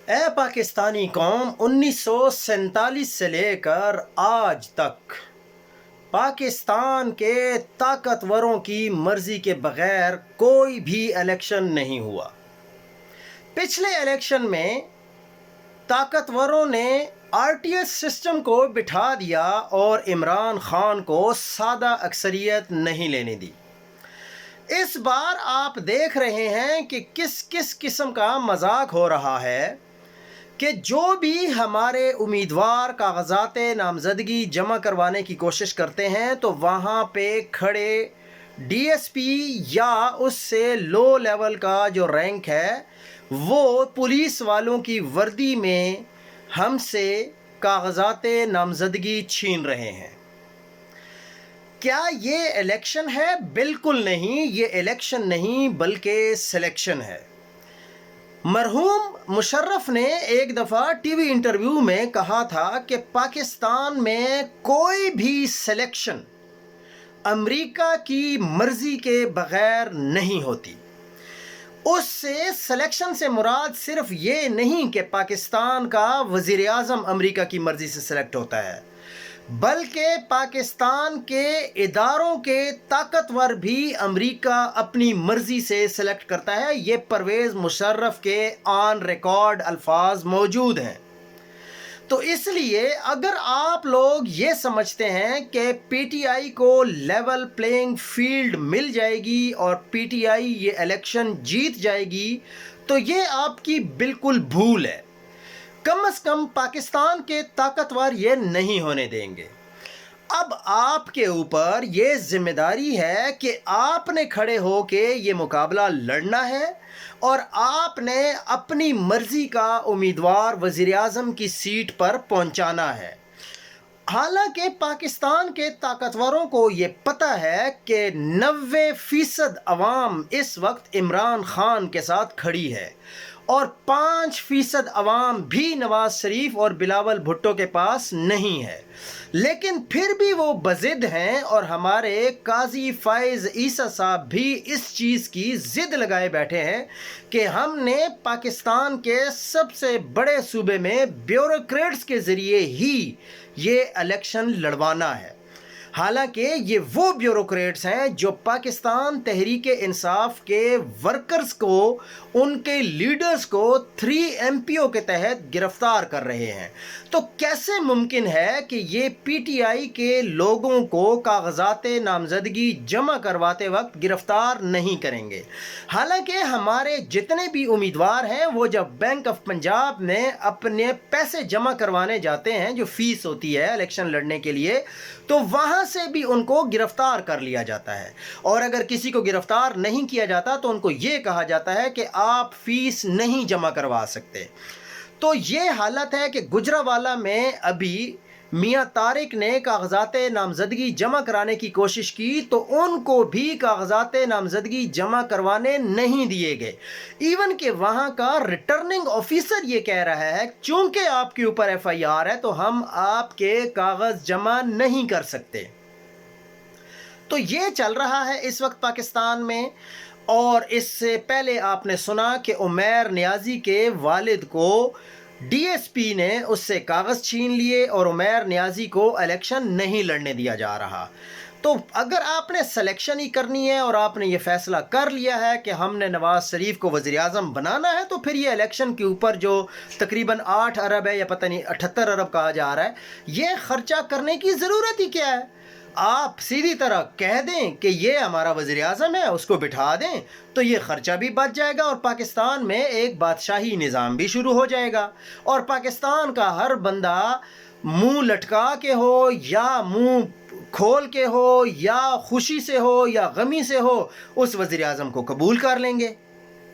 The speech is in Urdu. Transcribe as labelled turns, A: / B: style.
A: اے پاکستانی قوم، 1947 سے لے کر آج تک پاکستان کے طاقتوروں کی مرضی کے بغیر کوئی بھی الیکشن نہیں ہوا۔ پچھلے الیکشن میں طاقتوروں نے RTS سسٹم کو بٹھا دیا اور عمران خان کو سادہ اکثریت نہیں لینے دی۔ اس بار آپ دیکھ رہے ہیں کہ کس قسم کا مذاق ہو رہا ہے کہ جو بھی ہمارے امیدوار کاغذات نامزدگی جمع کروانے کی کوشش کرتے ہیں تو وہاں پہ کھڑے DSP یا اس سے لو لیول کا جو رینک ہے وہ پولیس والوں کی وردی میں ہم سے کاغذات نامزدگی چھین رہے ہیں۔ کیا یہ الیکشن ہے؟ بالکل نہیں، یہ الیکشن نہیں بلکہ سلیکشن ہے۔ مرحوم مشرف نے ایک دفعہ ٹی وی انٹرویو میں کہا تھا کہ پاکستان میں کوئی بھی سلیکشن امریکہ کی مرضی کے بغیر نہیں ہوتی۔ اس سے سلیکشن سے مراد صرف یہ نہیں کہ پاکستان کا وزیر اعظم امریکہ کی مرضی سے سلیکٹ ہوتا ہے، بلکہ پاکستان کے اداروں کے طاقتور بھی امریکہ اپنی مرضی سے سلیکٹ کرتا ہے۔ یہ پرویز مشرف کے آن ریکارڈ الفاظ موجود ہیں۔ تو اس لیے اگر آپ لوگ یہ سمجھتے ہیں کہ PTI کو لیول پلینگ فیلڈ مل جائے گی اور PTI یہ الیکشن جیت جائے گی تو یہ آپ کی بالکل بھول ہے۔ کم از کم پاکستان کے طاقتور یہ نہیں ہونے دیں گے۔ اب آپ کے اوپر یہ ذمہ داری ہے کہ آپ نے کھڑے ہو کے یہ مقابلہ لڑنا ہے اور آپ نے اپنی مرضی کا امیدوار وزیر اعظم کی سیٹ پر پہنچانا ہے۔ حالانکہ پاکستان کے طاقتوروں کو یہ پتہ ہے کہ 90% عوام اس وقت عمران خان کے ساتھ کھڑی ہے اور 5% عوام بھی نواز شریف اور بلاول بھٹو کے پاس نہیں ہے، لیکن پھر بھی وہ بضد ہیں اور ہمارے قاضی فائز عیسیٰ صاحب بھی اس چیز کی ضد لگائے بیٹھے ہیں کہ ہم نے پاکستان کے سب سے بڑے صوبے میں بیوروکریٹس کے ذریعے ہی یہ الیکشن لڑوانا ہے۔ حالانکہ یہ وہ بیوروکریٹس ہیں جو پاکستان تحریک انصاف کے ورکرز کو، ان کے لیڈرز کو 3 MPO کے تحت گرفتار کر رہے ہیں۔ تو کیسے ممکن ہے کہ یہ PTI کے لوگوں کو کاغذات نامزدگی جمع کرواتے وقت گرفتار نہیں کریں گے؟ حالانکہ ہمارے جتنے بھی امیدوار ہیں وہ جب بینک آف پنجاب میں اپنے پیسے جمع کروانے جاتے ہیں، جو فیس ہوتی ہے الیکشن لڑنے کے لیے، تو وہاں سے بھی ان کو گرفتار کر لیا جاتا ہے، اور اگر کسی کو گرفتار نہیں کیا جاتا تو ان کو یہ کہا جاتا ہے کہ آپ فیس نہیں جمع کروا سکتے۔ تو یہ حالت ہے کہ گجرانوالہ میں ابھی میاں طارق نے کاغذات نامزدگی جمع کرانے کی کوشش کی تو ان کو بھی کاغذات نامزدگی جمع کروانے نہیں دیے گئے۔ ایون کہ وہاں کا ریٹرننگ آفیسر یہ کہہ رہا ہے چونکہ آپ کے اوپر FIR ہے تو ہم آپ کے کاغذ جمع نہیں کر سکتے۔ تو یہ چل رہا ہے اس وقت پاکستان میں۔ اور اس سے پہلے آپ نے سنا کہ عمیر نیازی کے والد کو DSP نے اس سے کاغذ چھین لیے اور عمیر نیازی کو الیکشن نہیں لڑنے دیا جا رہا۔ تو اگر آپ نے سلیکشن ہی کرنی ہے اور آپ نے یہ فیصلہ کر لیا ہے کہ ہم نے نواز شریف کو وزیر اعظم بنانا ہے تو پھر یہ الیکشن کے اوپر جو تقریباً 8 ارب ہے یا پتہ نہیں 78 ارب کہا جا رہا ہے، یہ خرچہ کرنے کی ضرورت ہی کیا ہے؟ آپ سیدھی طرح کہہ دیں کہ یہ ہمارا وزیر اعظم ہے، اس کو بٹھا دیں تو یہ خرچہ بھی بچ جائے گا اور پاکستان میں ایک بادشاہی نظام بھی شروع ہو جائے گا، اور پاکستان کا ہر بندہ منہ لٹکا کے ہو یا منہ کھول کے ہو یا خوشی سے ہو یا غمی سے ہو اس وزیر اعظم کو قبول کر لیں گے۔